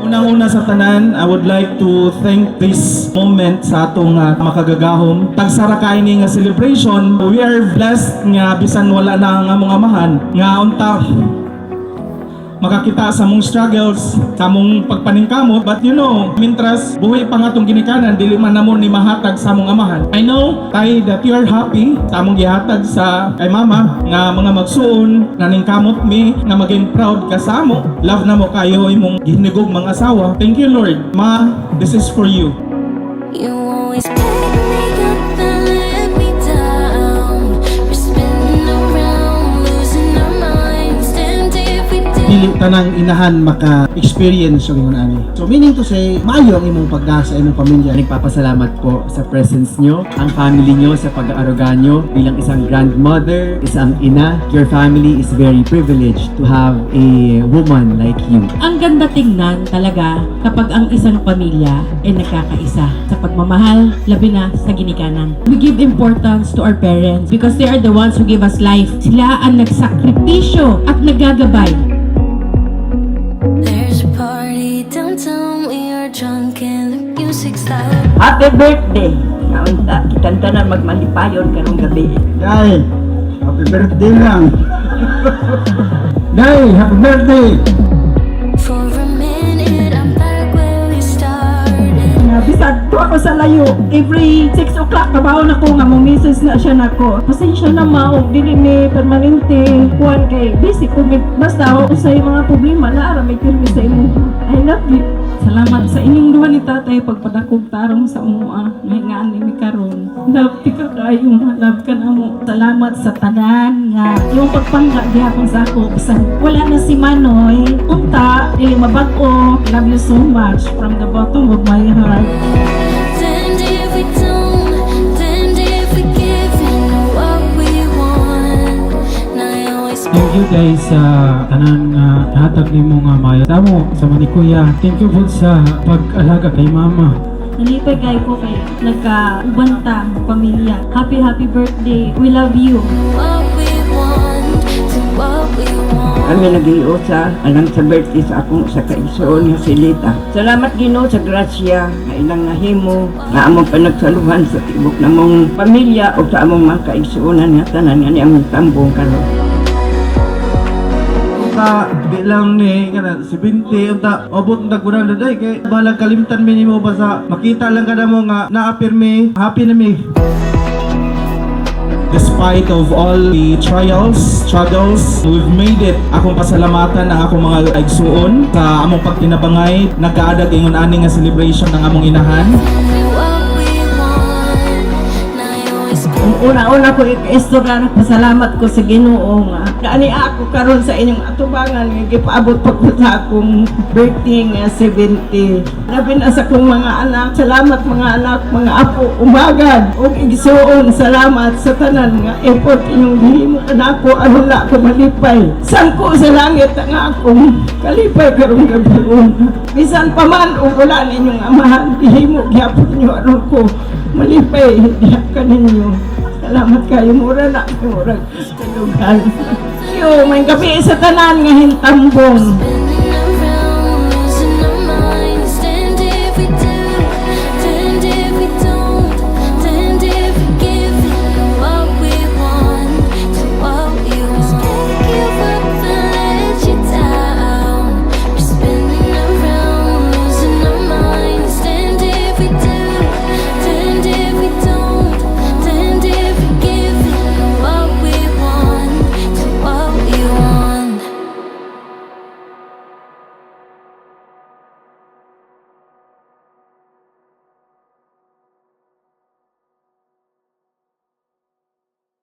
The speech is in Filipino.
Unang-una sa tanan, I would like to thank this moment sa atong makagagahom. Tagsara kay ni nga celebration, we are blessed nga bisan wala na ang among amahan nga unta makakita sa mong struggles, sa mong pagpaningkamot. But you know, mintras buhay pa nga itong ginikanan, dili man namon ni mahatag sa mong amahan. I know, tay, that you are happy sa mong gihatag sa kay mama, nga mga magsuon, naningkamot mi, nga maging proud ka sa amo. Love na mo kayo imong gihinigog mga asawa. Thank you, Lord. Ma, this is for you. You always pick me up and let me down. We're spinning around, losing our minds. Damned if we did. Dili tanang inahan maka-experience yung ingon ani. So meaning to say, maayo ang imong pagda sa imong pamilya. Nagpapasalamat po sa presence nyo, ang family nyo sa pag-aaruga nyo bilang isang grandmother, isang ina. Your family is very privileged to have a woman like you. Ang ganda tingnan talaga kapag ang isang pamilya ay nagkakaisa sa pagmamahal, labi na sa ginikanan. We give importance to our parents because they are the ones who give us life. Sila ang nagsakripisyo at naggagabay. There's a party downtown, we are drunk and the music's loud. Happy birthday! Naunta, kitanta na magmalipayon karong gabi. Day, happy birthday lang. Day, happy birthday! For a minute, I'm back where we started. Bisag to ako sa layo. Every 6 o'clock trabaho na ko nga mo misis na siya nako. Pasensya na maog dili mi permanente kuan kay busy ko basta ako sa mga problema na ara may pirmi sa imo. I love you. Salamat sa inyong duha ni tatay pagpadakog tarong sa umuha. Ngayon ni mi karon. Love ti ka kayo, love ka na mo. Salamat sa tanan nga yung pagpangga gihapon sa ako. Bisan wala na si Manoy. Unta, dili mabag-o. Love you so much from the bottom of my heart. Damned if we don't, damned if we give in what we want. And I always Thank you guys sa tanang hatag ni mo nga mayo. Tamo sa manikuya. Thank you po sa pag-alaga kay mama. Nalipay kayo po kayo. Nagkaubanta pamilya. Happy birthday. We love you. what we want, do what we want. Kami nag-iusa alang sa birthday sa akong sa kaigsoon nga si Lita. Salamat Ginoo sa grasya nga ilang nahimo nga among panagsaluhan sa tibok na mong pamilya o sa among mga kaigsuonan nga tanan nga ni among tambong karon. Unta, di lang ni, kana, si Binti, unta, obot na guna na day, kay balang kalimtan minimo ba sa makita lang ka na mo nga na-appear mi, happy na mi. Despite of all the trials, struggles, we've made it. Akong pasalamatan ang akong mga igsuon sa among pagtinabangay. Nagkaadag ingon ani nga celebration ng among inahan. Do what we want. And I always Una-una ko ikaistorya pasalamat ko sa Ginoo nga kaani ako karon sa inyong atubangan nga gipaabot pa ko sa akong birthday nga 70. Labi na sa akong mga anak. Salamat mga anak, mga apo, umagad ug igsuon. Salamat sa tanan nga effort inyong gihimo kanako aron la ko malipay. Sangko sa langit nga akong kalipay karong gabi. Bisan pa man ug wala ninyong amahan gihimo gyapon niyo aron ko malipay ka ninyo. Salamat kayo, mura na, mura sa lugar. Yo, may gabi sa tanan nga hintambong.